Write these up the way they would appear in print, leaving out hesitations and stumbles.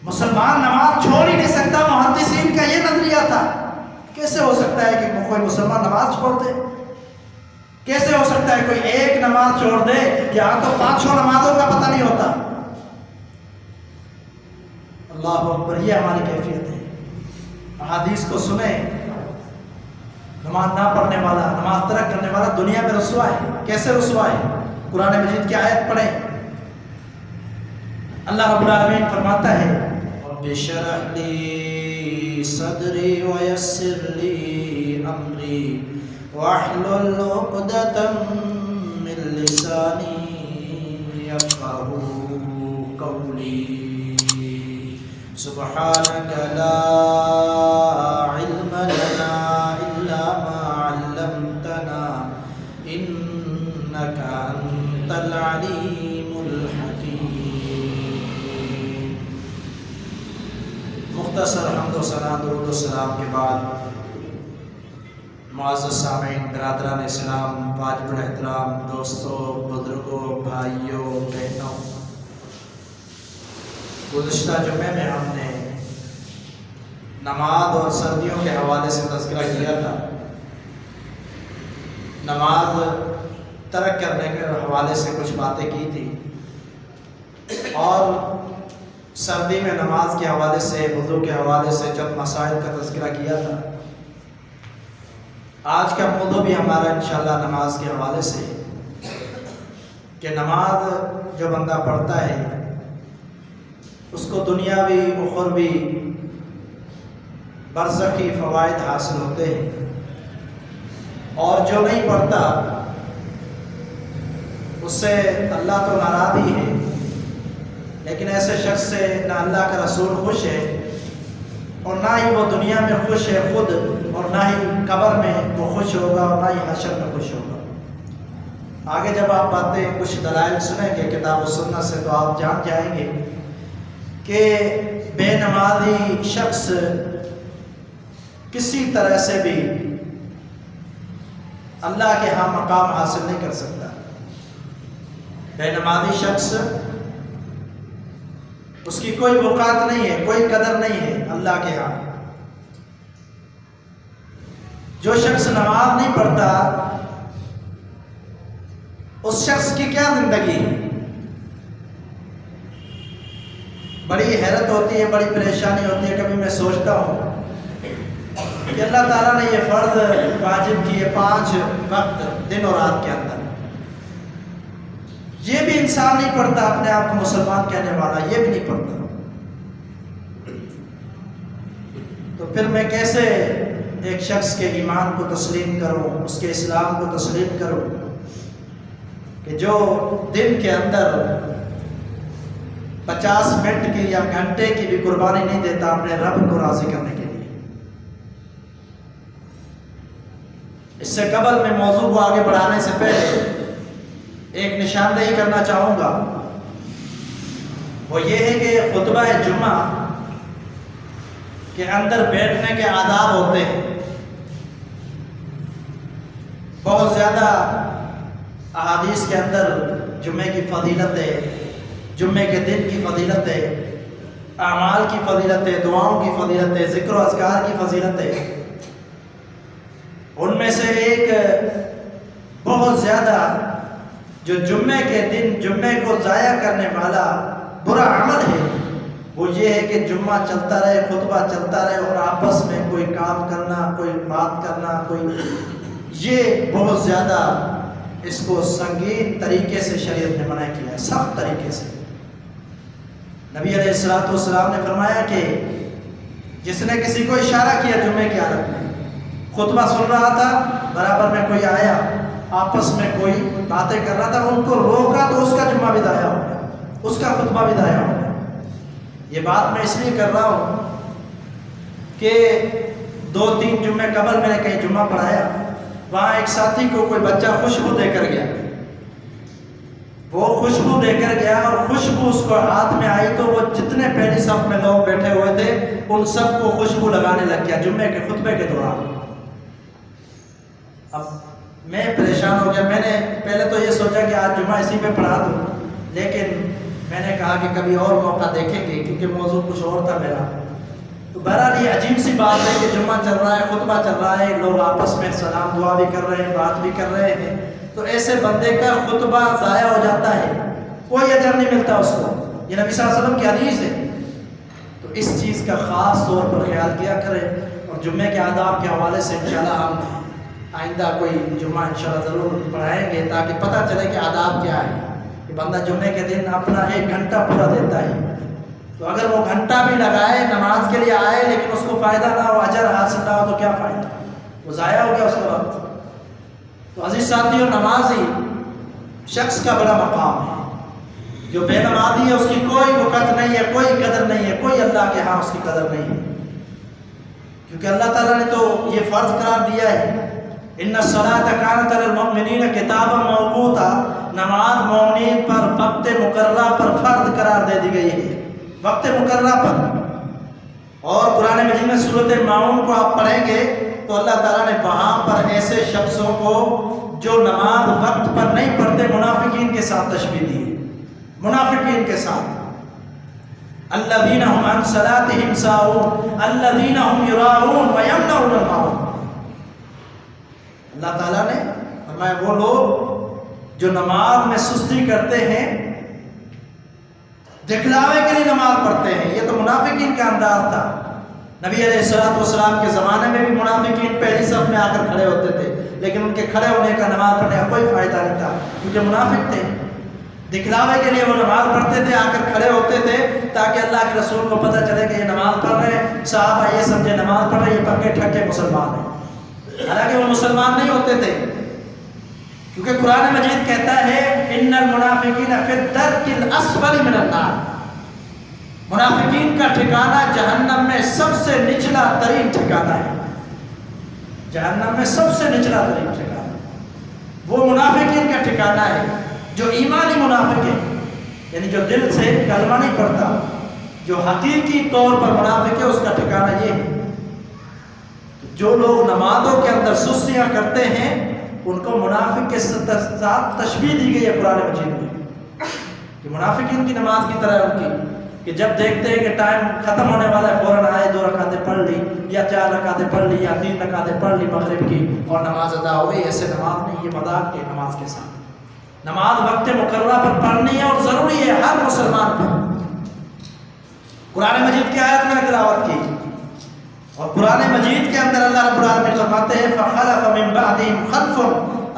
مسلمان نماز چھوڑ ہی نہیں سکتا، محدثین کا یہ نظریہ تھا۔ کیسے ہو سکتا ہے کہ کوئی مسلمان نماز چھوڑ دے؟ کیسے ہو سکتا ہے کوئی ایک نماز چھوڑ دے؟ یہاں تو 5-6 نمازوں کا پتہ نہیں ہوتا۔ اللہ اکبر، یہ ہماری کیفیت ہے۔ احادیث کو سنیں، نماز نہ پڑھنے والا، نماز ترک کرنے والا دنیا میں رسوا ہے۔ کیسے رسوا ہے؟ قرآن مجید کی آیت پڑھیں، اللہ رب العالمین فرماتا ہے رب اشرح لی صدری ویسر لی امری واحلل عقدۃ من لسانی یفقهوا قولی سبحانک لا علم لنا الا ما علمتنا انک انت العلیم الحکیم۔ مختصر حمد و ثنا، درود و سلام کے بعد معزز سامعین، برادران اسلام، واجب الاحترام دوستوں، بزرگوں، بھائیوں، بہنوں، گزشتہ جمعے میں ہم نے نماز اور سردیوں کے حوالے سے تذکرہ کیا تھا۔ نماز ترک کرنے کے حوالے سے کچھ باتیں کی تھی، اور سردی میں نماز کے حوالے سے، وضو کے حوالے سے چند مسائل کا تذکرہ کیا تھا۔ آج کا موضوع بھی ہمارا انشاءاللہ نماز کے حوالے سے کہ نماز جو بندہ پڑھتا ہے اس کو دنیاوی اخروی برزخی فوائد حاصل ہوتے ہیں، اور جو نہیں پڑھتا اس سے اللہ تو ناراض ہی ہے، لیکن ایسے شخص سے نہ اللہ کا رسول خوش ہے، اور نہ ہی وہ دنیا میں خوش ہے خود، اور نہ ہی قبر میں وہ خوش ہوگا، اور نہ ہی حشر میں خوش ہوگا۔ آگے جب آپ باتیں کچھ دلائل سنیں گے کتاب و سنت سے تو آپ جان جائیں گے کہ بے نمازی شخص کسی طرح سے بھی اللہ کے ہاں مقام حاصل نہیں کر سکتا۔ بے نمازی شخص، اس کی کوئی وقعت نہیں ہے، کوئی قدر نہیں ہے اللہ کے ہاں۔ جو شخص نماز نہیں پڑھتا اس شخص کی کیا زندگی ہے؟ بڑی حیرت ہوتی ہے، بڑی پریشانی ہوتی ہے۔ کبھی میں سوچتا ہوں کہ اللہ تعالیٰ نے یہ فرض واجب کیے 5 وقت دن اور رات کے اندر، یہ بھی انسان نہیں پڑھتا، اپنے آپ کو مسلمان کہنے والا یہ بھی نہیں پڑھتا، تو پھر میں کیسے ایک شخص کے ایمان کو تسلیم کروں، اس کے اسلام کو تسلیم کروں کہ جو دن کے اندر 50 منٹ کی یا گھنٹے کی بھی قربانی نہیں دیتا اپنے رب کو راضی کرنے کے لیے۔ اس سے قبل میں موضوع کو آگے بڑھانے سے پہلے ایک نشاندہی کرنا چاہوں گا، وہ یہ ہے کہ خطبہ جمعہ کے اندر بیٹھنے کے آداب ہوتے ہیں۔ بہت زیادہ احادیث کے اندر جمعے کی فضیلت ہے، جمعے کے دن کی فضیلت ہے، اعمال کی فضیلت ہے، دعاؤں کی فضیلت ہے، ذکر و اذکار کی فضیلت ہے۔ ان میں سے ایک بہت زیادہ جو جمعے کے دن جمعے کو ضائع کرنے والا برا عمل ہے وہ یہ ہے کہ جمعہ چلتا رہے، خطبہ چلتا رہے، اور آپس میں کوئی کام کرنا، کوئی بات کرنا، یہ بہت زیادہ اس کو سنگین طریقے سے شریعت نے منع کیا ہے، سخت طریقے سے۔ نبی علیہ السلام نے فرمایا کہ جس نے کسی کو اشارہ کیا جمعے کی حالت میں، خطبہ سن رہا تھا، برابر میں کوئی آیا، آپس میں کوئی باتیں کر رہا تھا، ان کو روکا تو اس کا جمعہ بھی ضائع ہو گیا، اس کا خطبہ بھی ضائع ہو گیا۔ یہ بات میں اس لیے کر رہا ہوں کہ 2-3 جمعے قبل میں نے کہیں جمعہ پڑھایا، وہاں ایک ساتھی کو کوئی بچہ خوشبو دے کر گیا، وہ خوشبو دے کر گیا، اور خوشبو اس کو ہاتھ میں آئی تو وہ جتنے پہلی صف میں لوگ بیٹھے ہوئے تھے ان سب کو خوشبو لگانے لگ گیا جمعے کے خطبے کے دوران۔ اب میں پریشان ہو گیا، میں نے پہلے تو یہ سوچا کہ آج جمعہ اسی پہ پڑھا دوں، لیکن میں نے کہا کہ کبھی اور موقع دیکھیں گے کیونکہ موضوع کچھ اور تھا میرا. تو بہرحال یہ عجیب سی بات ہے کہ جمعہ چل رہا ہے، خطبہ چل رہا ہے، لوگ آپس میں سلام دعا بھی کر رہے ہیں، بات بھی کر رہے ہیں، تو ایسے بندے کا خطبہ ضائع ہو جاتا ہے، کوئی اجر نہیں ملتا اس کو. یہ نبی صلی اللہ علیہ وسلم کی حدیث ہے. تو اس چیز کا خاص طور پر خیال کیا کریں. اور جمعے کے آداب کے حوالے سے انشاءاللہ ہم آئندہ کوئی جمعہ انشاءاللہ ضرور پڑھائیں گے تاکہ پتہ چلے کہ آداب کیا ہے. کہ بندہ جمعے کے دن اپنا 1 گھنٹہ پورا دیتا ہے، تو اگر وہ گھنٹہ بھی لگائے نماز کے لیے آئے لیکن اس کو فائدہ نہ ہو، اجر حاصل نہ ہو، تو کیا فائدہ؟ وہ ضائع ہو گیا اس کا وقت. تو عزیز ساتھیوں، نمازی شخص کا بڑا مقام ہے. جو بے نمازی ہے اس کی کوئی وقت نہیں ہے، کوئی قدر نہیں ہے، کوئی اللہ کے ہاں اس کی قدر نہیں ہے. کیونکہ اللہ تعالیٰ نے تو یہ فرض قرار دیا ہے، ان الصلاۃ کانت علی المؤمنین کتابا موقوتا، نماز مومنین پر وقت مقررہ پر فرض قرار دے دی گئی ہے، وقت مقررہ پر. اور قرآن مجید میں سورۃ ماؤن کو آپ پڑھیں گے تو اللہ تعالیٰ نے وہاں پر ایسے شخصوں کو جو نماز وقت پر نہیں پڑھتے منافقین کے ساتھ تشبیہ دی ہے. منافقین کے ساتھ الذین هم عن صلاتهم ساہون الذین هم یراؤون ویمنعون الماعون. اللہ تعالیٰ نے فرمایا وہ لوگ جو نماز میں سستی کرتے ہیں، دکھلاوے کے لیے نماز پڑھتے ہیں. یہ تو منافقین کا انداز تھا. نبی علیہ السلام کے زمانے میں بھی منافقین پہلی صف میں آ کر کھڑے ہوتے تھے، لیکن ان کے کھڑے ہونے کا نماز پڑھنے کا کوئی فائدہ نہیں تھا کیونکہ منافق تھے. دکھلاوے کے لیے وہ نماز پڑھتے تھے، آ کر کھڑے ہوتے تھے تاکہ اللہ کے رسول کو پتہ چلے کہ یہ نماز پڑھ رہے ہیں، صحابہ یہ سمجھے نماز پڑھ رہے ہیں، یہ پکے ٹھکے مسلمان ہیں. حالانکہ وہ مسلمان نہیں ہوتے تھے، کیونکہ قرآن مجید کہتا ہے ان المنافقین فی الدرک الاسفل من النار. منافقین کا ٹھکانہ جہنم میں سب سے نچلا ترین ٹھکانہ ہے. جہنم میں سب سے نچلا ترین ٹھکانہ وہ منافقین کا ٹھکانہ ہے. جو ایمانی منافق ہے، یعنی جو دل سے کلمہ نہیں پڑھتا، جو حقیقی طور پر منافق ہے، اس کا ٹھکانہ یہ ہے. جو لوگ نمازوں کے اندر سستیاں کرتے ہیں ان کو منافق کے ساتھ تشبیہ دی گئی ہے قرآن مجید میں کہ منافقین کی نماز کی طرح ان کی، کہ جب دیکھتے ہیں کہ ٹائم ختم ہونے والا ہے فوراً آئے 2 رکعتیں پڑھ لی یا 4 رکعتیں پڑھ لی یا 3 رکعتیں پڑھ لی مغرب کی اور نماز ادا ہو گئی. ایسے نماز نہیں، یہ مذاق ہے نماز کے ساتھ. نماز وقت مقررہ پر پڑھنی ہے اور ضروری ہے ہر مسلمان پر. قرآن مجید کی آیت میں تلاوت کی اور قرآن مجید کے اندر اللہ رب العالمین فرماتے ہیں فخلف من بعدهم خلف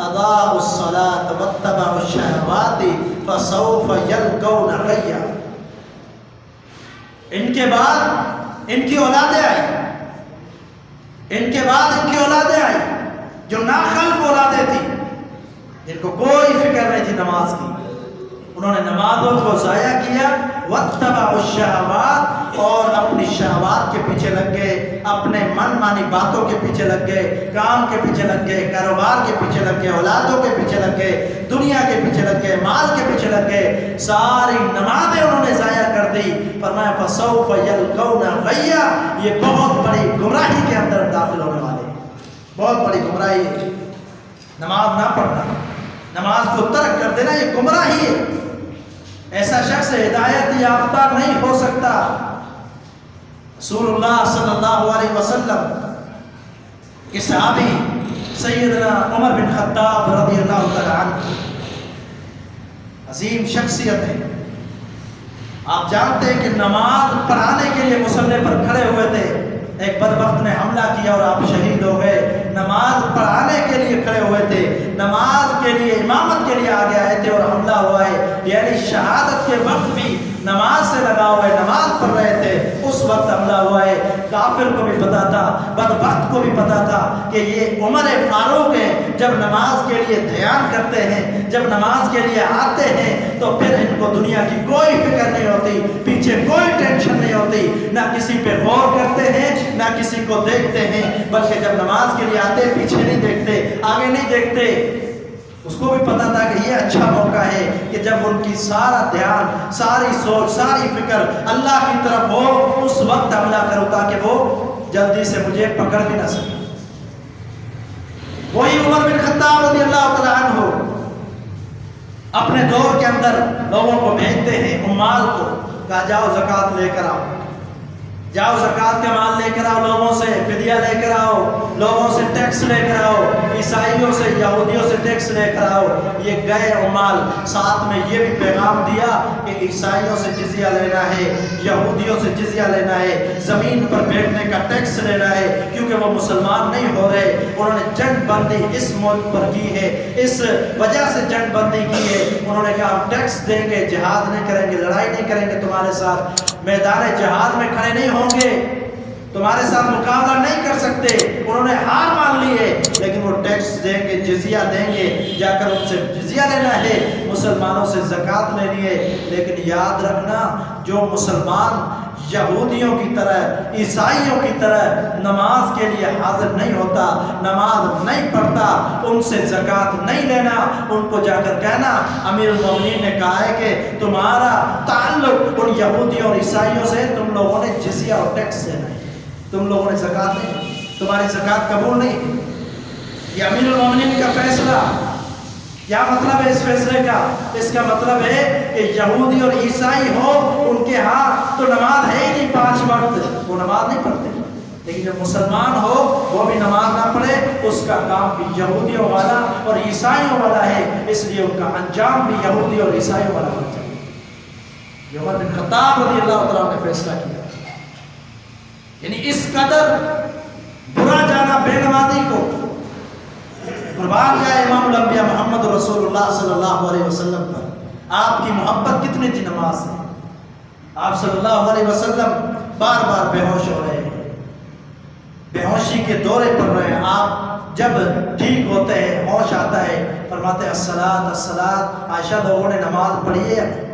اضاعوا الصلاة واتبعوا الشهوات فسوف يلقون غیا. ان کے بعد ان کی اولادیں آئی جو ناخلف اولادیں تھیں، جن کو کوئی فکر نہیں تھی نماز کی. انہوں نے نمازوں کو ضائع کیا، واتبعوا الشہوات، اور اپنی شہوات کے پیچھے لگ گئے، اپنے من مانی باتوں کے پیچھے لگ گئے، کام کے پیچھے لگ گئے، کاروبار کے پیچھے لگ گئے، اولادوں کے پیچھے لگ گئے، دنیا کے پیچھے لگ گئے، مال کے پیچھے لگ گئے. ساری نمازیں انہوں نے ضائع کر دی. فرمایا فسوف یلقون غیا، یہ بہت بڑی گمراہی کے اندر داخل ہونے والے ہیں. بہت بڑی گمراہی ہے نماز نہ پڑھنا، نماز کو ترک کر دینا، یہ گمراہی ہے. ایسا شخص ہدایت یافتہ نہیں ہو سکتا. رسول اللہ صلی اللہ علیہ وسلم کے صحابی سیدنا عمر بن خطاب رضی اللہ تعالی عنہ عظیم شخصیت ہے. آپ جانتے ہیں کہ نماز پڑھانے کے لیے مصلی پر کھڑے ہوئے تھے، ایک بدبخت نے حملہ کیا اور آپ شہید ہو گئے. نماز پڑھانے کے لیے کھڑے ہوئے تھے، نماز کے لیے امامت کے لیے آگے آئے تھے اور حملہ ہوا ہے. یعنی شہادت کے وقت بھی نماز سے لگا ہوئے، نماز پڑھ رہے تھے، اس وقت حملہ ہوا ہے. کافر کو بھی پتا تھا، بدبخت کو بھی پتا تھا کہ یہ عمر فاروق ہیں. جب نماز کے لیے دھیان کرتے ہیں، جب نماز کے لیے آتے ہیں تو پھر ان کو دنیا کی کوئی فکر نہیں ہوتی، پیچھے کوئی ٹینشن نہیں ہوتی، نہ کسی پہ غور کرتے ہیں نہ کسی کو دیکھتے ہیں، بلکہ جب نماز کے لیے آتے پیچھے نہیں دیکھتے، آگے نہیں دیکھتے. اس کو بھی پتا تھا کہ یہ اچھا موقع ہے کہ جب ان کی سارا دھیان، ساری سوچ، ساری فکر اللہ کی طرف ہو، اس وقت حملہ کرو تاکہ وہ جلدی سے مجھے پکڑ بھی نہ سکے. وہی عمر بن خطاب رضی اللہ تعالیٰ عنہ اپنے دور کے اندر لوگوں کو بھیجتے ہیں، عمال کو، کہا جاؤ زکوٰۃ لے کر آؤ، جاؤ زکوٰۃ کا مال لے کر آؤ، لوگوں سے فدیہ لے کر آؤ، لوگوں سے ٹیکس لے کر آؤ، عیسائیوں سے یہودیوں سے ٹیکس لے کر آؤ۔ یہ گئے عمال، ساتھ میں یہ بھی پیغام دیا کہ عیسائیوں سے جزیہ لینا ہے، یہودیوں سے جزیہ لینا ہے، زمین پر بیٹھنے کا ٹیکس لینا ہے، کیونکہ وہ مسلمان نہیں ہو رہے۔ انہوں نے جنگ بندی اس ملک پر کی ہے، اس وجہ سے جنگ بندی کی ہے۔ انہوں نے کہا ہم ٹیکس دیں گے، جہاد نہیں کریں گے، لڑائی نہیں کریں گے تمہارے ساتھ، میدان جہاد میں کھڑے نہیں ہوں گے، تمہارے ساتھ مقابلہ نہیں کر سکتے۔ انہوں نے ہار مان لی ہے، لیکن وہ ٹیکس دیں گے، جزیہ دیں گے، جا کر ان سے جزیہ لینا ہے، مسلمانوں سے زکوٰۃ لینی ہے۔ لیکن یاد رکھنا، جو مسلمان یہودیوں کی طرح، عیسائیوں کی طرح نماز کے لیے حاضر نہیں ہوتا، نماز نہیں پڑھتا، ان سے زکوٰۃ نہیں لینا، ان کو جا کر کہنا امیر المومنین نے کہا ہے کہ تمہارا تعلق ان یہودیوں اور عیسائیوں سے، تم لوگوں نے جزیہ اور ٹیکس دینا ہے، تم لوگوں نے زکوٰۃ نہیں، تمہاری زکوٰۃ قبول نہیں۔ یہ امیر المومنین کا فیصلہ۔ کیا مطلب ہے اس فیصلے کا؟ اس کا مطلب ہے کہ یہودی اور عیسائی ہو، ان کے ہاں تو نماز ہے ہی نہیں 5 وقت، وہ نماز نہیں پڑھتے، لیکن جب مسلمان ہو وہ بھی نماز نہ پڑھے، اس کا کام بھی یہودیوں والا اور عیسائیوں والا ہے، اس لیے ان کا انجام بھی یہودی اور عیسائیوں والا بن جائے۔ یہ عمر بن خطاب رضی اللہ تعالیٰ نے فیصلہ کیا، یعنی اس قدر برا جانا بے نمازی کو۔ قربان جائے امام الانبیاء محمد رسول اللہ صلی اللہ علیہ وسلم پر، آپ کی محبت کتنی تھی نماز سے۔ آپ صلی اللہ علیہ وسلم بار بار بے ہوش ہو رہے ہیں، بے ہوشی کے دورے پڑ رہے ہیں، آپ جب ٹھیک ہوتے ہیں، ہوش آتا ہے، فرماتے ہیں الصلاۃ الصلاۃ، عائشہ لوگوں نے نماز پڑھی ہے یا نہیں؟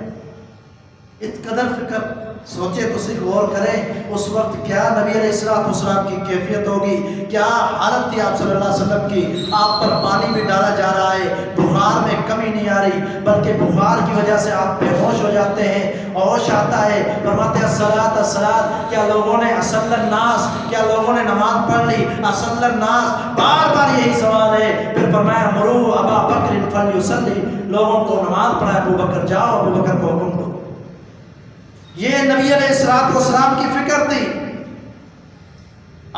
اس قدر فکر، سوچے تو صرف غور کریں اس وقت کیا نبی علیہ السلام کی کیفیت ہوگی، کیا حالت تھی آپ صلی اللہ علیہ وسلم کی۔ آپ پر پانی بھی ڈالا جا رہا ہے، بخار میں کمی نہیں آ رہی، بلکہ بخار کی وجہ سے آپ بے ہوش ہو جاتے ہیں، ہوش آتا ہے، فرماتے ہیں الصلاۃ الصلاۃ، کیا لوگوں نے اصل الناس، کیا لوگوں نے نماز پڑھ لی؟ اصل الناس، بار بار یہی سوال ہے۔ پھر فرمایا مرو ابا بکر فلیصلی، لوگوں کو نماز پڑھائے، ابو بکر جاؤ، ابو بکر کو حکم دو۔ یہ نبی علیہ السلام کی فکر تھی۔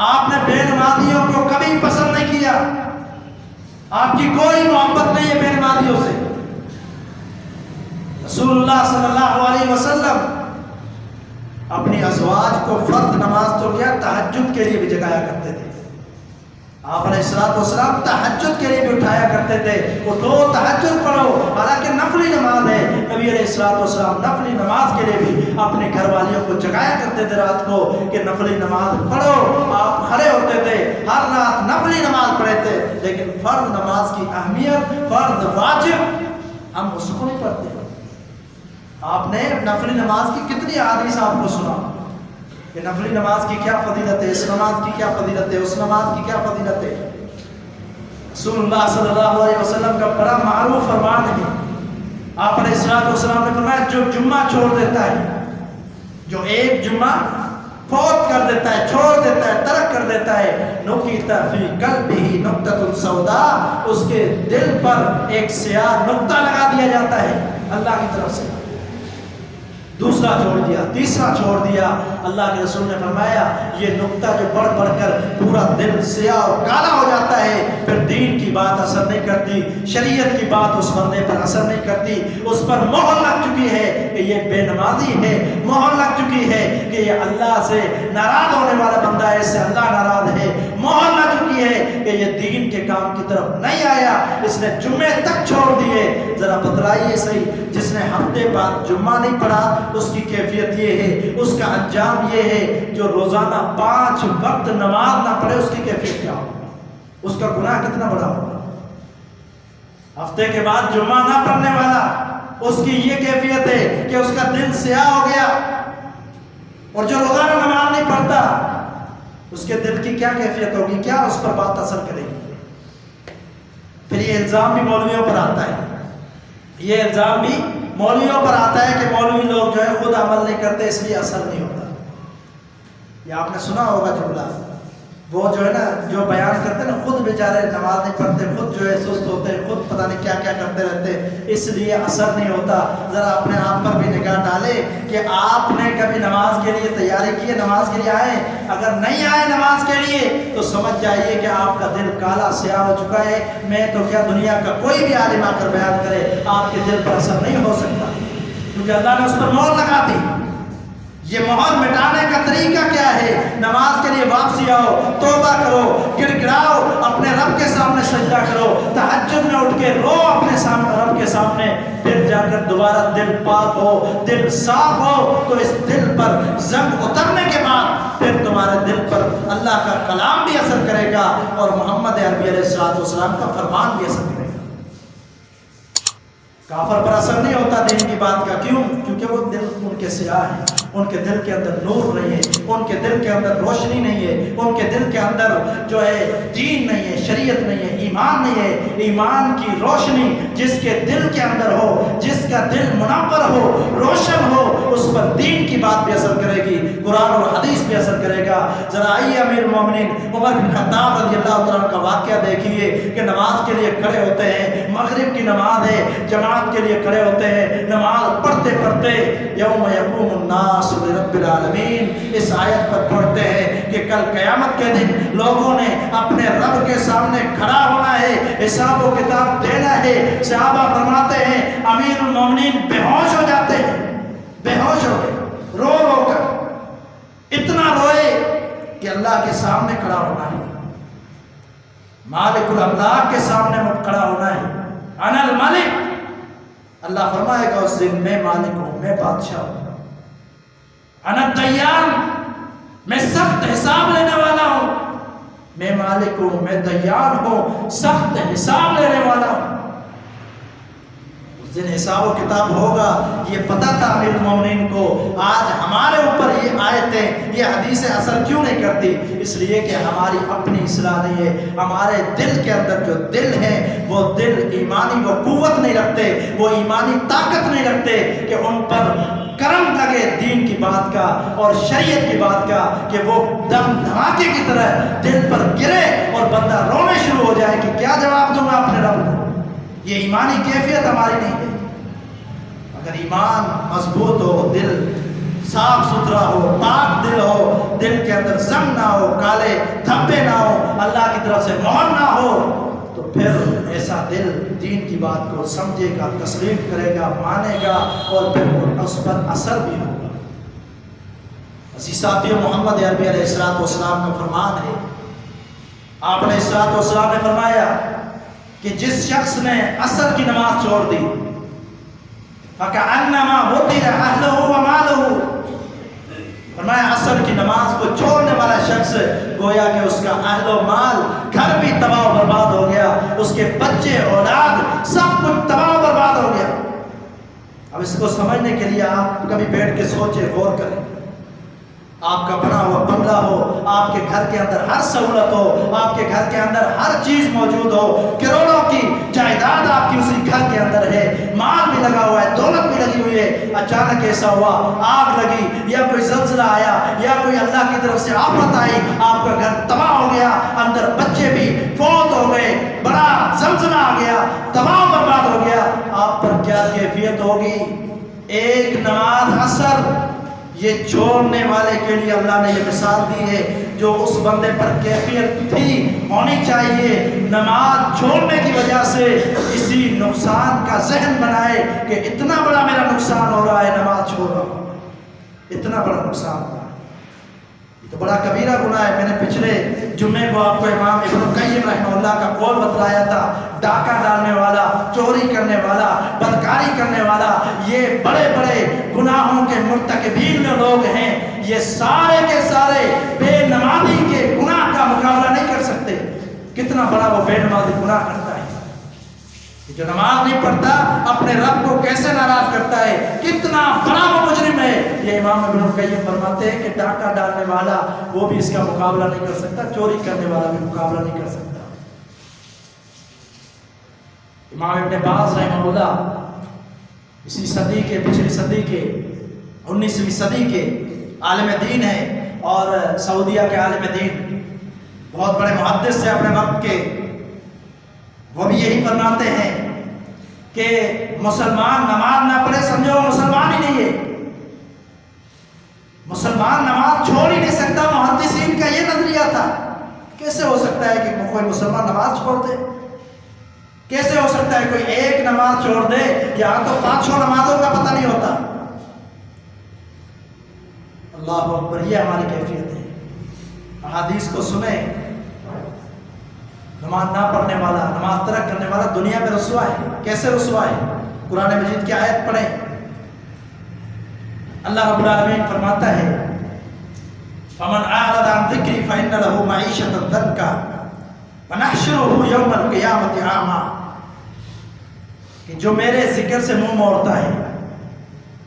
آپ نے بے نمازیوں کو کبھی پسند نہیں کیا، آپ کی کوئی محبت نہیں ہے بے نمازیوں سے۔ رسول اللہ صلی اللہ علیہ وسلم اپنی ازواج کو فرض نماز تو کیا، تہجد کے لیے بھی جگایا کرتے تھے۔ آپ علیہ السلام تہجد کے لیے بھی اٹھایا کرتے تھے، اٹھو تہجد پڑھو، حالانکہ نفلی نماز ہے۔ نبی علیہ السلام نفلی نماز کے لیے بھی اپنے گھر والیوں کو جگایا کرتے تھے رات کو کہ نفلی نماز پڑھو۔ آپ کھڑے ہوتے تھے، ہر رات نفلی نماز پڑھے تھے، لیکن فرض نماز کی اہمیت، فرض واجب، ہم اس کو نہیں پڑھتے۔ آپ نے نفلی نماز کی کتنی احادیث آپ کو سنا کہ نفلی نماز کی کیا فضیلت ہے، اس نماز کی کیا فضیلت ہے، اس نماز کی کیا فضیلت ہے۔ رسول اللہ صلی اللہ علیہ وسلم کا بڑا معروف فرمان ہے، آپ علیہ السلام نے فرمایا جو جمعہ چھوڑ دیتا ہے، جو ایک جمعہ فوت کر دیتا ہے، چھوڑ دیتا ہے، ترک کر دیتا ہے، نُکِتَ فِي قَلْبِهِ نُقْطَةٌ سَوْدَاء، اس کے دل پر ایک سیاہ نقطہ لگا دیا جاتا ہے اللہ کی طرف سے۔ دوسرا چھوڑ دیا، تیسرا چھوڑ دیا، اللہ کے رسول نے فرمایا یہ نقطہ جو بڑھ بڑھ کر پورا دل سیاہ اور کالا ہو جاتا ہے، پھر دین کی بات اثر نہیں کرتی، شریعت کی بات اس بندے پر اثر نہیں کرتی، اس پر مہر لگ چکی ہے کہ یہ بے نمازی ہے، مہر لگ چکی ہے کہ یہ اللہ سے ناراض ہونے والا بندہ ہے، اس سے اللہ ناراض ہے، مہر لگ چکی ہے کہ یہ دین کے کام کی طرف نہیں آیا، اس نے جمعے تک چھوڑ دیے۔ ذرا بتلائیے صحیح، جس نے ہفتے بعد جمعہ نہیں پڑھا اس کی کیفیت یہ ہے، اس کا انجام یہ ہے، جو روزانہ 5 وقت نماز نہ پڑھے اس کی کیفیت کیا ہوگا، اس کا گناہ کتنا بڑا ہوگا۔ ہفتے کے بعد جمعہ نہ پڑھنے والا، اس کی یہ کیفیت ہے کہ اس کا دل سیاہ ہو گیا، اور جو روزانہ نماز نہیں پڑھتا اس کے دل کی کیا کیفیت ہوگی، کیا اس پر بات اثر کرے گی۔ پھر یہ الزام بھی مولویوں پر آتا ہے، یہ الزام بھی مولویوں پر آتا ہے کہ مولوی لوگ جو ہے خود عمل نہیں کرتے اس لیے اثر نہیں ہوتا۔ یہ آپ نے سنا ہوگا جملہ وہ جو ہے نا جو بیان کرتے ہیں نا خود بیچارے نماز نہیں پڑھتے، خود جو ہے سست ہوتے ہیں، خود پتہ نہیں کیا کیا کرتے رہتے ہیں، اس لیے اثر نہیں ہوتا۔ ذرا اپنے آپ پر بھی نگاہ ڈالے کہ آپ نے کبھی نماز کے لیے تیاری کی ہے، نماز کے لیے آئے؟ اگر نہیں آئے نماز کے لیے تو سمجھ جائیے کہ آپ کا دل کالا سیاہ ہو چکا ہے۔ میں تو کیا دنیا کا کوئی بھی عالم آ کر بیان کرے آپ کے دل پر اثر نہیں ہو سکتا، کیونکہ اللہ نے اس پر مہر لگا دی۔ یہ مہر مٹانے کا طریقہ کیا ہے؟ نماز کے لیے واپسی آؤ، توبہ کرو، گر گڑاؤ، اپنے رب کے سامنے سجدہ کرو، تہجد میں اٹھ کے رو اپنے رب کے سامنے، پھر جا کر دوبارہ دل پاک ہو، دل صاف ہو، تو اس دل پر زنگ اترنے کے بعد پھر تمہارے دل پر اللہ کا کلام بھی اثر کرے گا اور محمد عربی علیہ السلام کا فرمان بھی اثر کرے گا۔ کافر پر اثر نہیں ہوتا دین کی بات کا، کیوں؟ کیونکہ وہ دل ان کے سیاہ ہیں، ان کے دل کے اندر نور نہیں ہے، ان کے دل کے اندر روشنی نہیں ہے، ان کے دل کے اندر جو ہے دین نہیں ہے، شریعت نہیں ہے، ایمان نہیں ہے۔ ایمان کی روشنی جس کے دل کے اندر ہو، جس کا دل منور ہو، روشن ہو، اس پر دین کی بات بھی اثر کرے گی، قرآن اور حدیث بھی اثر کرے گا۔ ذرا آئیے امیر المومنین عمر بن خطاب رضی اللہ تعالیٰ کا واقعہ دیکھیے کہ نماز کے لیے کھڑے ہوتے ہیں، مغرب کی نماز ہے، جماعت کے لیے کھڑے ہوتے ہیں، نماز پڑھتے پڑھتے یوم یقوم الناس لرب العالمین اس آیت پر پڑھتے ہیں کہ کل قیامت کے دن لوگوں نے اپنے رب کے سامنے کھڑا ہونا ہے، حساب و کتاب دینا ہے۔ صحابہ فرماتے ہیں امیر المومنین بے ہوش ہو جاتے ہیں، بے ہوش ہو گئے، رو رو کر اتنا روئے کہ اللہ کے سامنے کھڑا ہونا ہے، مالک الاملاک کے سامنے کھڑا ہونا ہے۔ انا الملک، اللہ فرمائے گا اس دن میں مالک ہوں، میں بادشاہ ہوں۔ انا دیان، میں سخت حساب لینے والا ہوں، میں مالک ہوں، میں دیان ہوں، سخت حساب لینے والا ہوں۔ اس دن حساب و کتاب ہوگا، یہ پتہ تھا امیر المومنین کو۔ آج ہمارے اوپر یہ آیتیں، یہ حدیثیں اثر کیوں نہیں کرتی؟ اس لیے کہ ہماری اپنی اصلاح نہیں ہے، ہمارے دل کے اندر جو دل ہے وہ دل ایمانی وہ قوت نہیں رکھتے، وہ ایمانی طاقت نہیں رکھتے کہ ان پر کرم لگے دین کی بات کا اور شریعت کی بات کا، کہ وہ دم دھماکے کی طرح دل پر گرے اور بندہ رونے شروع ہو جائے کہ کیا جواب دوں گا اپنے رب کو۔ یہ ایمانی کیفیت ہماری نہیں ہے۔ اگر ایمان مضبوط ہو، دل صاف ستھرا ہو، پاک دل ہو، دل کے اندر زنگ نہ ہو، کالے دھبے نہ ہو، اللہ کی طرف سے مہر نہ ہو، تو پھر ایسا دل دین کی بات کو سمجھے گا، تسلیم کرے گا، مانے گا اور پھر اس پر اثر بھی ہوگا۔ عزیز ساتھیو، محمد عربی علیہ السلام کا فرمان ہے، آپ نے السلام نے فرمایا کہ جس شخص نے عصر کی نماز چھوڑ دی فَكَأَنَّمَا وُطِرَ أَهْلُهُ وَمَالُهُ، فرمایا عصر کی نماز کو چھوڑنے والا شخص گویا کہ اس کا اہل و مال، گھر بھی تباہ و برباد ہو گیا، اس کے بچے اولاد سب کچھ تباہ و برباد ہو گیا۔ اب اس کو سمجھنے کے لیے آپ کبھی بیٹھ کے سوچیں، غور کریں۔ آپ کا بنا ہوا بنگلہ ہو، آپ کے گھر کے اندر ہر سہولت ہو، آپ کے گھر کے اندر ہر چیز موجود ہو، کروڑوں کی جائیداد آپ کی اسی گھر کے اندر ہے، مال بھی لگا ہوا ہے، دولت بھی لگی ہوئی ہے، اچانک ایسا ہوا، آگ لگی یا کوئی زلزلہ آیا یا کوئی اللہ کی طرف سے آفت آئی، آپ کا گھر تباہ ہو گیا، اندر بچے بھی فوت ہو گئے، بڑا زلزلہ آ گیا، تباہ برباد ہو گیا، آپ پر کیا کیفیت ہوگی؟ ایک نماز عصر یہ چھوڑنے والے کے لیے اللہ نے یہ مثال دی ہے، جو اس بندے پر کیفیت تھی ہونی چاہیے، نماز چھوڑنے کی وجہ سے اسی نقصان کا ذہن بنائے کہ اتنا بڑا میرا نقصان ہو رہا ہے، نماز چھوڑ رہا ہوں، اتنا بڑا نقصان ہو رہا ہے، یہ تو بڑا کبیرہ گناہ ہے۔ میں نے پچھلے جمعے کو آپ کو امام ابن القیم رحمہ اللہ کا قول بتلایا تھا، ڈاکہ ڈالنے والا، چوری کرنے والا، بدکاری کرنے والا، یہ بڑے بڑے گناہوں کے مرتکبین میں لوگ ہیں، یہ سارے کے سارے بے نمازی کے گناہ کا مقابلہ نہیں کر سکتے۔ کتنا بڑا وہ بے نمازی گناہ کرتا ہے، جو نماز نہیں پڑھتا اپنے رب کو کیسے ناراض کرتا ہے، کتنا بڑا وہ مجرم ہے۔ یہ امام ابن القیم فرماتے ہیں کہ ڈاکہ ڈالنے والا وہ بھی اس کا مقابلہ نہیں کر سکتا، چوری کرنے والا بھی مقابلہ نہیں کر سکتا۔ امام ابن باز رحمہ اللہ اسی صدی کے، پچھلی صدی کے 19ویں صدی کے عالم دین ہیں اور سعودیہ کے عالم دین۔ بہت بڑے محدث سے اپنے وقت کے، وہ بھی یہی فرماتے ہیں کہ مسلمان نماز نہ پڑھے سمجھو وہ مسلمان ہی نہیں ہے، مسلمان نماز چھوڑ ہی نہیں سکتا۔ محدثین کا یہ نظریہ تھا، کیسے ہو سکتا ہے کہ کوئی مسلمان نماز چھوڑ دے؟ کیسے ہو سکتا ہے کوئی ایک نماز چھوڑ دے؟ یہاں تو 5-6 نمازوں کا پتہ نہیں ہوتا۔ اللہ اکبر، یہ ہماری کیفیت ہے۔ احادیث کو سنیں، نماز نہ پڑھنے والا، نماز ترک کرنے والا دنیا میں رسوا ہے۔ کیسے رسوا ہے؟ قرآن مجید کی آیت پڑھیں، اللہ رب العالمین فرماتا ہے فَمَنْ أَعْرَضَ عَنْ ذِكْرِي فَإِنَّ لَهُ مَعِيشَةً ضَنْكًا وَنَحْشُرُهُ يَوْمَ الْقِيَامَةِ أَعْمَى، کہ جو میرے ذکر سے منہ موڑتا ہے،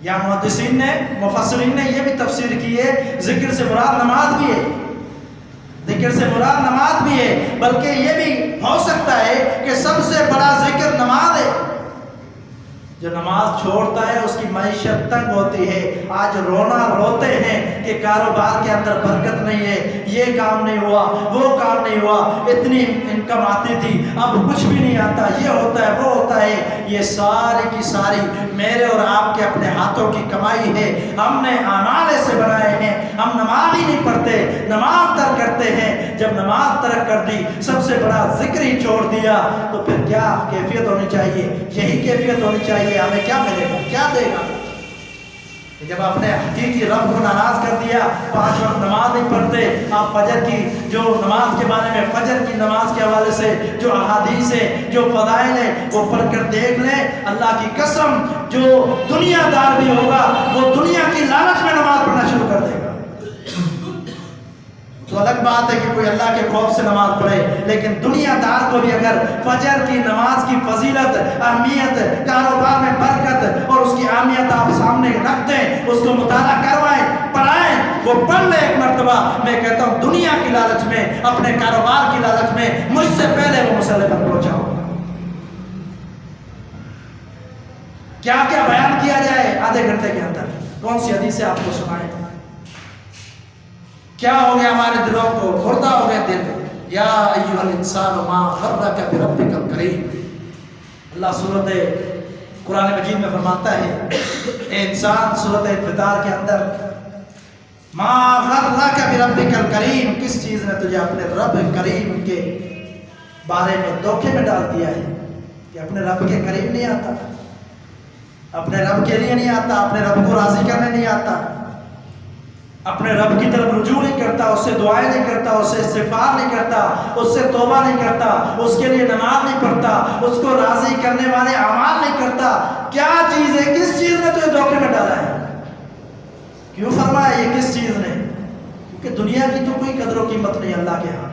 یا محدثین نے، مفسرین نے یہ بھی تفسیر کی ہے، ذکر سے مراد نماز بھی ہے، ذکر سے مراد نماز بھی ہے، بلکہ یہ بھی ہو سکتا ہے کہ سب سے بڑا ذکر نماز ہے۔ جو نماز چھوڑتا ہے اس کی معیشت تنگ ہوتی ہے۔ آج رونا روتے ہیں کہ کاروبار کے اندر برکت نہیں ہے، یہ کام نہیں ہوا، وہ کام نہیں ہوا، اتنی انکم آتی تھی اب کچھ بھی نہیں آتا، یہ ہوتا ہے وہ ہوتا ہے۔ یہ ساری کی ساری میرے اور آپ کے اپنے ہاتھوں کی کمائی ہے، ہم نے اعمال ایسے بنائے ہیں۔ ہم نماز ہی نہیں پڑھتے، نماز ترک کرتے ہیں۔ جب نماز ترک کر دی، سب سے بڑا ذکر ہی چھوڑ دیا، تو پھر کیا کیفیت ہونی چاہیے؟ یہی کیفیت ہونی چاہیے۔ ہمیں کیا ملے گا؟ کیا دے گا؟ جب آپ نے حقیقی رب کو ناراض کر دیا، 5 وقت نماز نہیں پڑھتے، آپ فجر کی جو نماز کے بارے میں، فجر کی نماز کے حوالے سے جو احادیث ہیں، جو فضائل ہیں، وہ پڑھ کر دیکھ لیں۔ اللہ کی قسم، جو دنیا دار بھی ہوگا وہ دنیا کی لالچ میں نماز پڑھنا شروع کر دے گا۔ تو الگ بات ہے کہ کوئی اللہ کے خوف سے نماز پڑھے، لیکن دنیا دار کو بھی اگر فجر کی نماز کی فضیلت، اہمیت، کاروبار میں برکت اور اس کی اہمیت آپ سامنے رکھ دیں، اس کو مطالعہ کروائیں، پڑھائیں، وہ پڑھ لے ایک مرتبہ، میں کہتا ہوں دنیا کی لالچ میں، اپنے کاروبار کی لالچ میں مجھ سے پہلے وہ مسئلے پر پہنچا ہوگا۔ کیا کیا بیان کیا جائے آدھے گھنٹے کے اندر؟ کون سی حدیثیں آپ کو سنائیں؟ کیا ہو گیا ہمارے دلوں کو؟ مردہ ہو گئے دل۔ یا ایھا الانسان ما غرک بربک الکریم، اللہ سورۃ قرآن مجید میں فرماتا ہے، اے انسان، سورۃ انفطار کے اندر، ما غرک بربک الکریم، کس چیز نے تجھے اپنے رب کریم کے بارے میں دھوکے میں ڈال دیا ہے کہ اپنے رب کے قریب نہیں آتا، اپنے رب کے لیے نہیں آتا، اپنے رب کو راضی کرنے نہیں آتا، اپنے رب کی طرف رجوع نہیں کرتا، اس سے دعائیں نہیں کرتا، اس سے استغفار نہیں کرتا، اس سے توبہ نہیں کرتا، اس کے لیے نماز نہیں پڑھتا، اس کو راضی کرنے والے اعمال نہیں کرتا۔ کیا چیز ہے؟ کس چیز نے تجھے دھوکے میں ڈالا ہے؟ کیوں فرمایا یہ کس چیز نے؟ کیونکہ دنیا کی تو کوئی قدر و قیمت نہیں اللہ کے ہاں،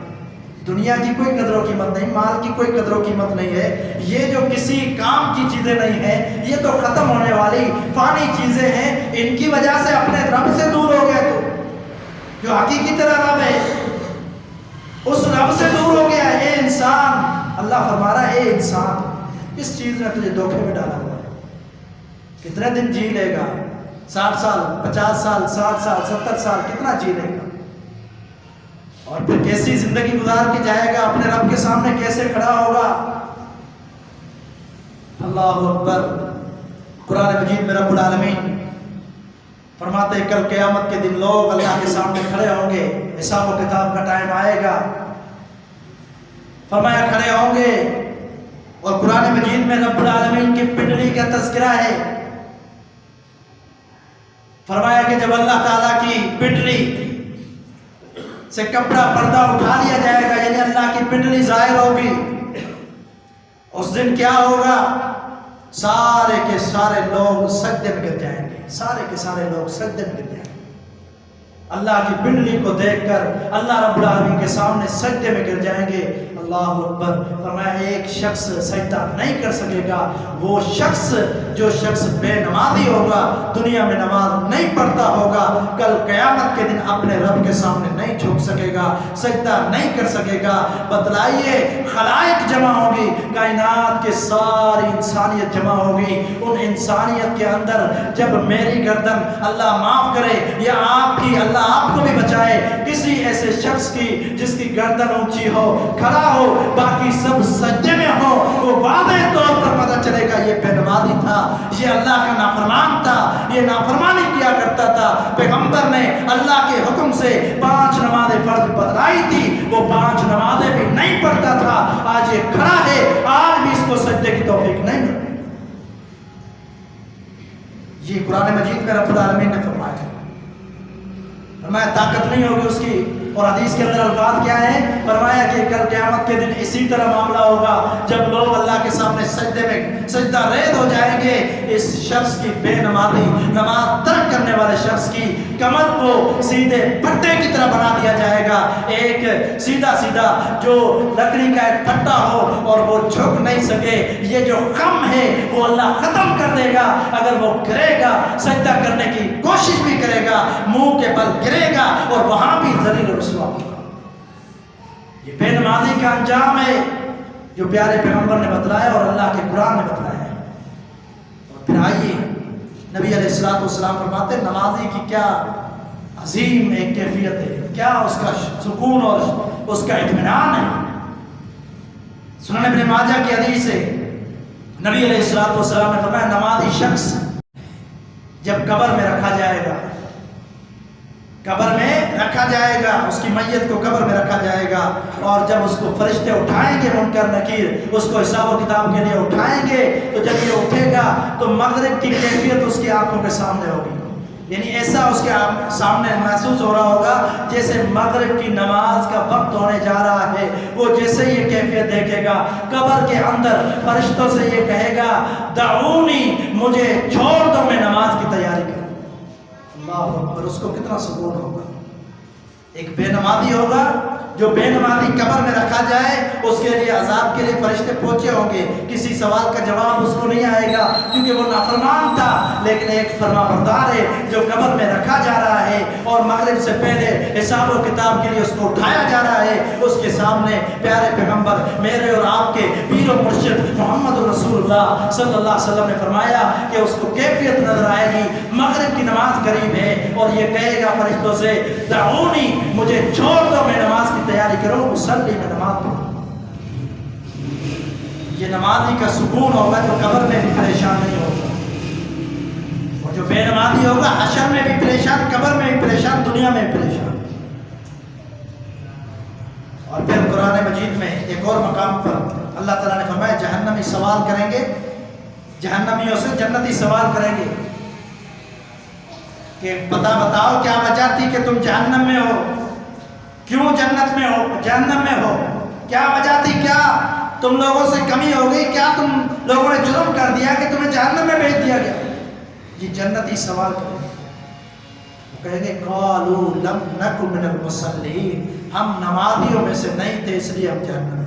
دنیا کی کوئی قدر و قیمت نہیں، مال کی کوئی قدر و قیمت نہیں ہے۔ یہ جو کسی کام کی چیزیں نہیں ہیں، یہ تو ختم ہونے والی فانی چیزیں ہیں، ان کی وجہ سے اپنے رب سے دور ہو گئے، تو جو حقیقی طرح رب ہے اس رب سے دور ہو گیا۔ اے انسان، اللہ فرما رہا ہے، اے انسان، کس چیز نے تجھے دھوکے میں ڈالا ہوا ہے؟ کتنے دن جی لے گا؟ 60 سال، 50 سال، 60 سال، 70 سال، کتنا جی لے گا؟ اور پھر کیسی زندگی گزار کے جائے گا؟ اپنے رب کے سامنے کیسے کھڑا ہوگا؟ اللہ اکبر۔ قرآن مجید میں رب العالمین فرماتے ہیں کل قیامت کے دن لوگ اللہ کے سامنے کھڑے ہوں گے، حساب و کتاب کا ٹائم آئے گا، فرمایا کھڑے ہوں گے، اور قرآن مجید میں رب العالمین کی پنڈلی کا تذکرہ ہے۔ فرمایا کہ جب اللہ تعالیٰ کی پنڈلی سے کپڑا پردہ اٹھا لیا جائے گا، یعنی اللہ کی پنڈلی ظاہر ہوگی، اس دن کیا ہوگا؟ سارے کے سارے لوگ سجدے میں گر جائیں گے، سارے کے سارے لوگ سجدے میں گر جائیں گے اللہ کی پنڈلی کو دیکھ کر، اللہ رب العالمین کے سامنے سجدے میں گر جائیں گے۔ اللہ اکبر۔ فرمایا ایک شخص سجدہ نہیں کر سکے گا، وہ شخص جو شخص بے نمازی ہوگا، دنیا میں نماز نہیں پڑھتا ہوگا، کل قیامت کے دن اپنے رب کے سامنے نہیں جھک سکے گا، سجدہ نہیں کر سکے گا۔ بتلائیے، خلائق جمع ہوگی، کائنات کے ساری انسانیت جمع ہوگی، ان انسانیت کے اندر جب میری گردن اللہ معاف کرے یا آپ کی، اللہ آپ کو بھی بچا جائے کسی ایسے شخص کی جس کی گردن اونچی ہو، کھڑا ہو، باقی سب سجدے میں ہو، وہ واضح طور پر پتہ چلے گا یہ بے نمازی تھا، یہ اللہ کا نافرمان تھا، یہ نافرمانی کیا کرتا تھا۔ پیغمبر نے اللہ کے حکم سے 5 نمازیں فرض بتلائی تھی، وہ 5 نمازیں بھی نہیں پڑھتا تھا، آج یہ کھڑا ہے، آج بھی اس کو سجدے کی توفیق نہیں ملتی۔ یہ قرآن مجید میں رب العالمین نے فرمایا طاقت نہیں ہوگی اس کی، اور حدیث کے اندر الفاظ کیا ہے؟ فرمایا کہ کل قیامت کے دن اسی طرح معاملہ ہوگا جب لوگ اللہ کے سامنے سجدے میں سجدہ ریز ہو جائیں گے، اس شخص کی بے نمازی، نماز ترک کرنے والے شخص کی کمر کو سیدھے پٹے کی طرح بنا دیا جائے گا، ایک سیدھا سیدھا جو لکڑی کا ایک پٹا ہو اور وہ جھک نہیں سکے، یہ جو خم ہے وہ اللہ ختم کر دے گا۔ اگر وہ گرے گا، سجدہ کرنے کی کوشش بھی کرے گا، منہ کے بل گرے گا اور وہاں بھی ذلیل رسوا ہوگا۔ یہ بے نمازی کا انجام ہے جو پیارے پیغمبر نے بتلایا اور اللہ کے قرآن نے بتلایا ہے۔ اور پھر آئیے نبی علیہ السلام فرماتے ہیں نمازی کی کیا عظیم ایک کیفیت ہے، کیا اس کا سکون اور اس کا اطمینان ہے۔ سنن ابن ماجہ کی حدیث ہے، نبی علیہ السلام نے فرمایا نمازی شخص جب قبر میں رکھا جائے گا، قبر میں رکھا جائے گا، اس کی میت کو قبر میں رکھا جائے گا، اور جب اس کو فرشتے اٹھائیں گے منکر نکیر، اس کو حساب و کتاب کے لیے اٹھائیں گے، تو جب یہ اٹھے گا تو مغرب کی کیفیت اس کی آنکھوں کے سامنے ہوگی، یعنی ایسا اس کے سامنے محسوس ہو رہا ہوگا جیسے مغرب کی نماز کا وقت ہونے جا رہا ہے۔ وہ جیسے یہ کیفیت دیکھے گا، قبر کے اندر فرشتوں سے یہ کہے گا دعونی، مجھے چھوڑ دو، میں نماز کی تیاری کروں۔ اللہ اکبر، اس کو کتنا سکون ہوگا۔ ایک بے نمازی ہوگا، جو بے نمازی قبر میں رکھا جائے، اس کے لیے عذاب کے لیے فرشتے پہنچے ہوں گے، کسی سوال کا جواب اس کو نہیں آئے گا کیونکہ وہ نافرمان تھا، لیکن ایک فرما بردار ہے جو قبر میں رکھا جا رہا ہے اور مغرب سے پہلے حساب و کتاب کے لیے اس کو اٹھایا جا رہا ہے، اس کے سامنے پیارے پیغمبر میرے اور آپ کے پیر و مرشد محمد رسول اللہ صلی اللہ علیہ وسلم نے فرمایا کہ اس کو کیفیت نظر آئے گی، مغرب کی نماز قریب ہے اور یہ کہے گا فرشتوں سے دعونی، مجھے چھوڑ دو، میں نماز کی تیاری کرو، مصلی میں نماز پڑھو۔ یہ نمازی کا سکون ہوگا جو قبر میں بھی پریشان نہیں ہوگا، اور جو بے نمازی ہوگا حشر میں بھی پریشان، قبر میں بھی پریشان، دنیا میں بھی پریشان۔ اور پھر قرآن مجید میں ایک اور مقام پر اللہ تعالیٰ نے فرمایا جہنمی سوال کریں گے، جہنمیوں سے جنتی سوال کریں گے کہ بتاؤ کیا وجہ تھی کہ تم جہنم میں ہو، کیوں جنت میں ہو، جہنم میں ہو، کیا وجہ تھی، کیا تم لوگوں سے کمی ہو گئی، کیا تم لوگوں نے جرم کر دیا کہ تمہیں جہنم میں بھیج دیا گیا؟ یہ جنتی سوال کریں گے، وہ کہیں گے قالوا لم نک من المصلین، ہم نمازیوں میں سے نہیں تھے اس لیے ہم جہنم میں۔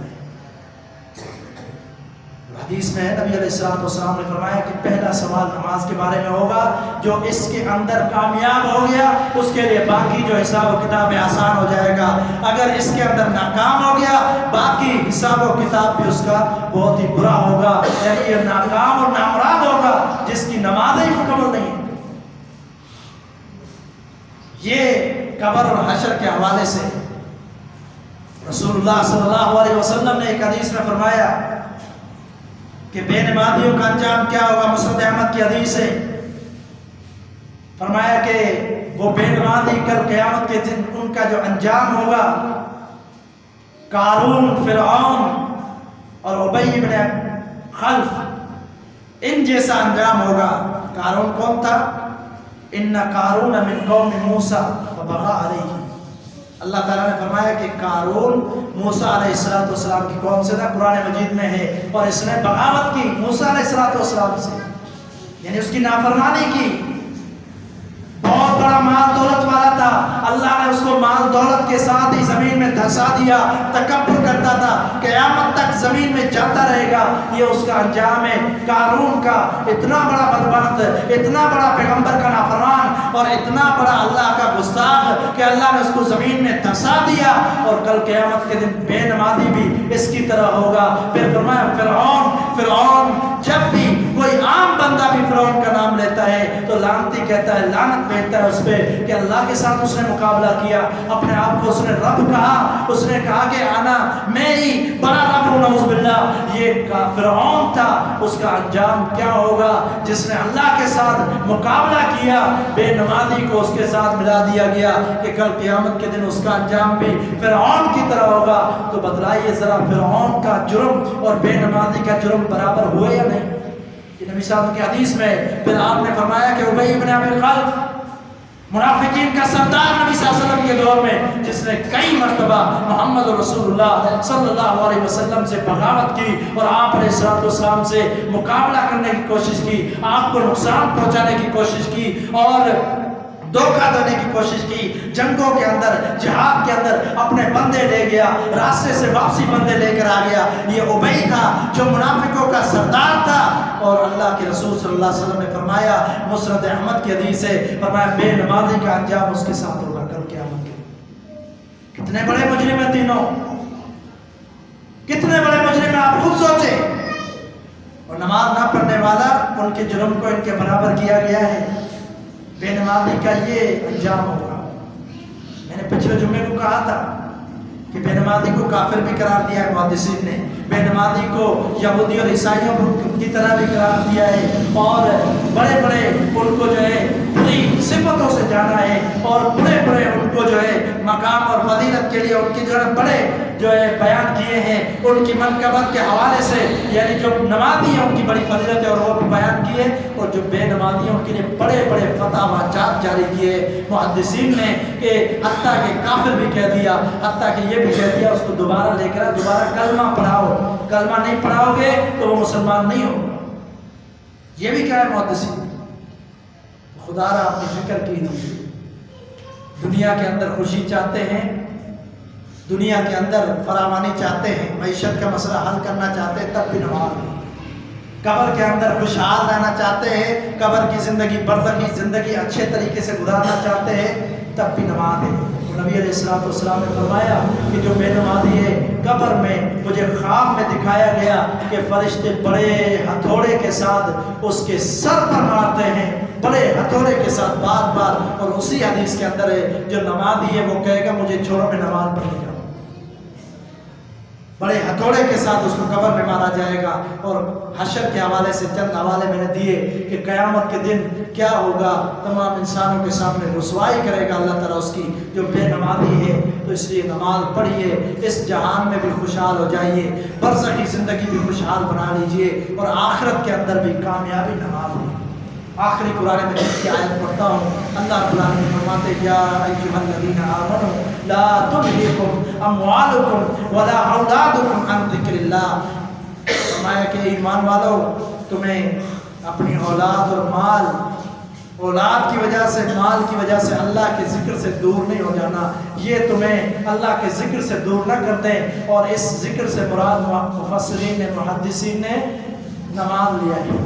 حدیث میں نبی علیہ السلام نے فرمایا کہ پہلا سوال نماز کے بارے میں ہوگا، جو اس کے اندر کامیاب ہو گیا اس کے لیے باقی جو حساب و کتاب آسان ہو جائے گا، اگر اس کے اندر ناکام ہو گیا باقی حساب و کتاب بھی اس کا بہت ہی برا ہوگا، یعنی یہ ناکام اور نامراد ہوگا جس کی نماز ہی مکمل نہیں ہے۔ یہ قبر اور حشر کے حوالے سے رسول اللہ صلی اللہ علیہ وسلم نے ایک حدیث میں فرمایا کہ بے نمازیوں کا انجام کیا ہوگا۔ مسند احمد کی حدیث ہے، فرمایا کہ وہ بے نمازی کل قیامت کے دن ان کا جو انجام ہوگا قارون، فرعون اور ابی بن خلف، ان جیسا انجام ہوگا۔ قارون کون تھا؟ ان قارون من قوم موسیٰ فبغى علیہ، اللہ تعالیٰ نے فرمایا کہ قارون موسیٰ علیہ السلام کی قوم سے تھا، قرآن مجید میں ہے، اور اس نے بغاوت کی موسیٰ علیہ السلام سے، یعنی اس کی نافرمانی کی۔ بہت بڑا مال دولت والا تھا، اللہ نے اس کو مال دولت کے ساتھ ہی زمین میں دھسا دیا، تکبر کرتا تھا، قیامت تک زمین میں جاتا رہے گا، یہ اس کا انجام ہے۔ قارون کا اتنا بڑا بدبخت، اتنا بڑا پیغمبر کا نافرمان اور اتنا بڑا اللہ کا گستاخ کہ اللہ نے اس کو زمین میں دھسا دیا، اور کل قیامت کے دن بے نمازی بھی اس کی طرح ہوگا۔ پھر فرمایا فرعون جب بھی کوئی کوئی عام بندہ بھی فرعون کا نام لیتا ہے تو لعنتی کہتا ہے، لعنت بھیجتا ہے اس پہ کہ اللہ کے ساتھ اس نے مقابلہ کیا، اپنے آپ کو اس نے رب کہا، اس نے کہا کہ انا میں ہی بڑا رب ہوں، نعوذ باللہ۔ یہ فرعون تھا، اس کا انجام کیا ہوگا؟ جس نے اللہ کے ساتھ مقابلہ کیا، بے نمازی کو اس کے ساتھ ملا دیا گیا کہ کل قیامت کے دن اس کا انجام بھی فرعون کی طرح ہوگا۔ تو بتلائیے ذرا، فرعون کا جرم اور بے نمازی کا جرم برابر ہوئے یا نہیں؟ کہ نبی صاحب کی حدیث میں پھر آپ نے فرمایا کہ ابی بن ابی خلف، منافقین کا سردار نبی صلی اللہ علیہ وسلم کے دور میں، جس نے کئی مرتبہ محمد رسول اللہ صلی اللہ علیہ وسلم سے بغاوت کی اور آپ علیہ السلام سے مقابلہ کرنے کی کوشش کی، آپ کو نقصان پہنچانے کی کوشش کی اور دھوکہ دینے کی کوشش کی، جنگوں کے اندر، جہاد کے اندر اپنے بندے لے گیا، راستے سے واپسی بندے لے کر آ گیا۔ یہ ابی تھا جو منافقوں کا سردار تھا، اور اللہ کے رسول صلی اللہ علیہ وسلم نے فرمایا، مسند احمد کی حدیث ہے، فرمایا بے نمازی کا انجام اس کے ساتھ ہوگا کل قیامت کے۔ کتنے بڑے مجرم ہیں تینوں، کتنے بڑے مجرم ہیں، آپ خود سوچیں۔ اور نماز نہ پڑھنے والا، ان کے جرم کو ان کے برابر کیا گیا ہے۔ بے نمازی کا یہ انجام ہوگا۔ میں نے پچھلے جمعے کو کہا تھا کہ بے نمازی کو کافر بھی قرار دیا ہے محدثین نے، بے نمازی کو یہودی اور عیسائیوں کی طرح بھی قرار دیا ہے، اور بڑے بڑے ان کو جو ہے بری صفتوں سے جانا ہے، اور بڑے بڑے ان کو جو ہے مقام اور فضیلت کے لیے ان کی جو ہے بڑے جو ہے بیان کیے ہیں، ان کی منقبت کے حوالے سے، یعنی جو نمازی ہیں ان کی بڑی فضیلت ہے اور وہ بھی بیان کیے، اور جو بے نمازی ہیں ان کے لیے بڑے بڑے فتاوی جات جاری کیے محدثین نے، کہ حتیٰ کہ کافر بھی کہہ دیا، حتیٰ کہ یہ بھی کہہ دیا اس کو دوبارہ لے کر دوبارہ کلمہ پڑھاؤ، کلمہ نہیں پڑھاؤ گے تو وہ مسلمان نہیں ہوگا۔ یہ بھی کہا ہے محدثین۔ خدا را اپنی فکر کیجیے، دنیا کے اندر خوشی چاہتے ہیں، دنیا کے اندر فراوانی چاہتے ہیں، معیشت کا مسئلہ حل کرنا چاہتے ہیں، تب بھی نماز نہیں۔ قبر کے اندر خوشحال رہنا چاہتے ہیں، قبر کی زندگی، برزخی زندگی اچھے طریقے سے گزارنا چاہتے ہیں، تب بھی نماز ہے۔ نبی علیہ السلام نے فرمایا کہ جو بے نمازی ہے، قبر میں مجھے خواب میں دکھایا گیا کہ فرشتے بڑے ہتھوڑے کے ساتھ اس کے سر پر مارتے ہیں، بڑے ہتھوڑے کے ساتھ بار بار، اور اسی حدیث کے اندر ہے جو نمازی ہے وہ کہے گا مجھے چھوڑو میں نماز پڑھنے جاؤں، بڑے ہتھوڑے کے ساتھ اس کو قبر میں مارا جائے گا۔ اور حشر کے حوالے سے چند حوالے میں نے دیے کہ قیامت کے دن کیا ہوگا، تمام انسانوں کے سامنے رسوائی کرے گا اللہ تعالیٰ اس کی، جو بے نمازی ہے۔ تو اس لیے نماز پڑھیے، اس جہان میں بھی خوشحال ہو جائیے، برزخی زندگی بھی خوشحال بنا لیجئے، اور آخرت کے اندر بھی کامیابی نماز ہے۔ آخری قرآن مجید کی آیت پڑھتا ہوں، اللہ رب العالمین فرماتے ہیں یا ایھا الذین آمنوا لا تلہکم اموالکم ولا اولادکم عن ذکر اللہ۔ فرمایا کہ ایمان والو، تمہیں اپنی اولاد اور مال، اولاد کی وجہ سے، مال کی وجہ سے اللہ کے ذکر سے دور نہیں ہو جانا، یہ تمہیں اللہ کے ذکر سے دور نہ کر دیں۔ اور اس ذکر سے مراد مفسرین نے، محدثین نے نماز لیا ہے،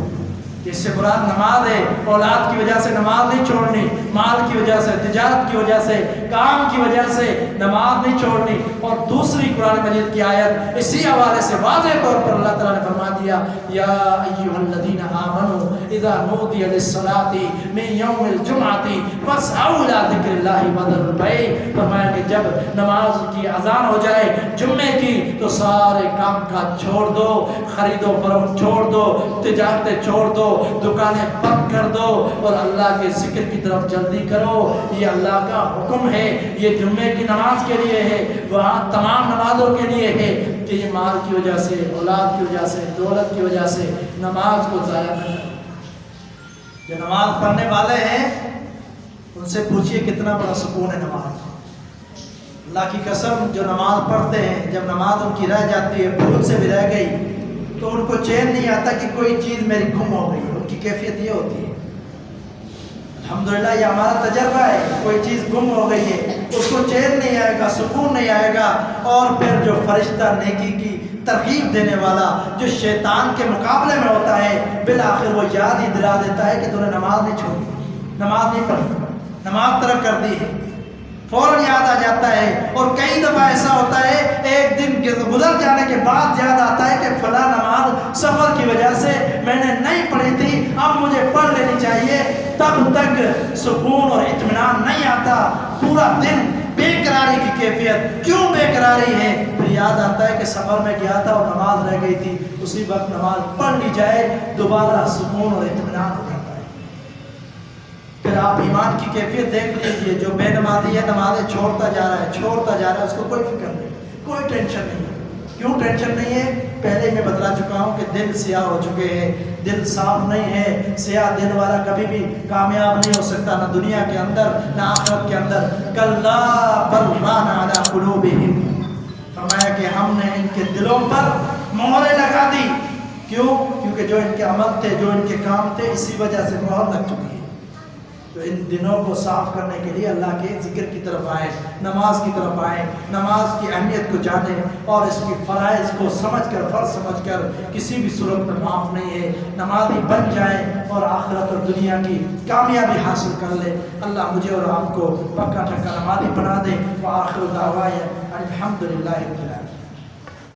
اس سے مراد نماز ہے۔ اولاد کی وجہ سے نماز نہیں چھوڑنی، مال کی وجہ سے، تجارت کی وجہ سے، کام کی وجہ سے نماز نہیں چھوڑنی۔ اور دوسری قرآن مجید کی آیت اسی حوالے سے واضح طور پر اللہ تعالیٰ نے فرما دیا یا ایھا الذین آمنوا اذا نودی للصلاۃ من یوم الجمعۃ فاسعوا الی ذکر اللہ وذروا البیع۔ فرمایا کہ جب نماز کی اذان ہو جائے جمعے کی تو سارے کام کاج چھوڑ دو، خرید و فروخت چھوڑ دو، تجارتیں چھوڑ دو، دکانیں بند کر دو، اور اللہ کے ذکر کی طرف جلدی کرو۔ یہ اللہ کا حکم ہے، یہ جمعے کی نماز کے لیے ہے، وہاں تمام نمازوں کے لیے ہے کہ یہ مال کی وجہ سے، اولاد کی وجہ سے، دولت کی وجہ سے نماز کو ضائع نہ کرو۔ جو نماز پڑھنے والے ہیں ان سے پوچھئے کتنا بڑا سکون ہے نماز۔ اللہ کی قسم، جو نماز پڑھتے ہیں، جب نماز ان کی رہ جاتی ہے، بھول سے بھی رہ گئی، تو ان کو چین نہیں آتا کہ کوئی چیز میری گم ہو گئی۔ ان کی کیفیت یہ ہوتی ہے، الحمدللہ یہ ہمارا تجربہ ہے، کوئی چیز گم ہو گئی ہے، اس کو چین نہیں آئے گا، سکون نہیں آئے گا۔ اور پھر جو فرشتہ نیکی کی ترغیب دینے والا، جو شیطان کے مقابلے میں ہوتا ہے، بالآخر وہ یاد ہی دلا دیتا ہے کہ تو نے نماز نہیں چھوڑی، نماز نہیں پڑھی، نماز ترک کر دی ہے۔ فوراً یاد آ جاتا ہے، اور کئی دفعہ ایسا ہوتا ہے ایک دن گزر جانے کے بعد یاد آتا ہے کہ فلاں نماز سفر کی وجہ سے میں نے نہیں پڑھی تھی، اب مجھے پڑھ لینی چاہیے۔ تب تک سکون اور اطمینان نہیں آتا، پورا دن بے قراری کی کیفیت۔ کیوں بے قراری ہے؟ پھر یاد آتا ہے کہ سفر میں گیا تھا اور نماز رہ گئی تھی، اسی وقت نماز پڑھ لی جائے، دوبارہ سکون اور اطمینان ہو جاتا ہے۔ پھر آپ ایمان کی کیفیت دیکھ لیجئے، جو بے نمازی ہے نمازیں چھوڑتا جا رہا ہے، اس کو کوئی فکر نہیں، کوئی ٹینشن نہیں ہے۔ کیوں ٹینشن نہیں ہے؟ پہلے میں بتلا چکا ہوں کہ دل سیاہ ہو چکے ہیں، دل صاف نہیں ہے۔ سیاہ دل والا کبھی بھی کامیاب نہیں ہو سکتا، نہ دنیا کے اندر نہ آخرت کے اندر۔ کلا بل ران علی قلوبہم، فرمایا کہ ہم نے ان کے دلوں پر مہریں لگا دی۔ کیوں؟ کیونکہ جو ان کے عمل تھے، جو ان کے کام تھے، اسی وجہ سے مہر لگ چکی ہے۔ تو ان دنوں کو صاف کرنے کے لیے اللہ کے ذکر کی طرف آئیں، نماز کی طرف آئیں، نماز کی اہمیت کو جانیں اور اس کی فرائض کو سمجھ کر، فرض سمجھ کر کسی بھی صورت میں معاف نہیں ہے، نمازی بن جائیں اور آخرت اور دنیا کی کامیابی حاصل کر لیں۔ اللہ مجھے اور آپ کو پکا ٹھکا نمازی بنا دے۔ وآخر دعوانا الحمدللہ رب العالمین۔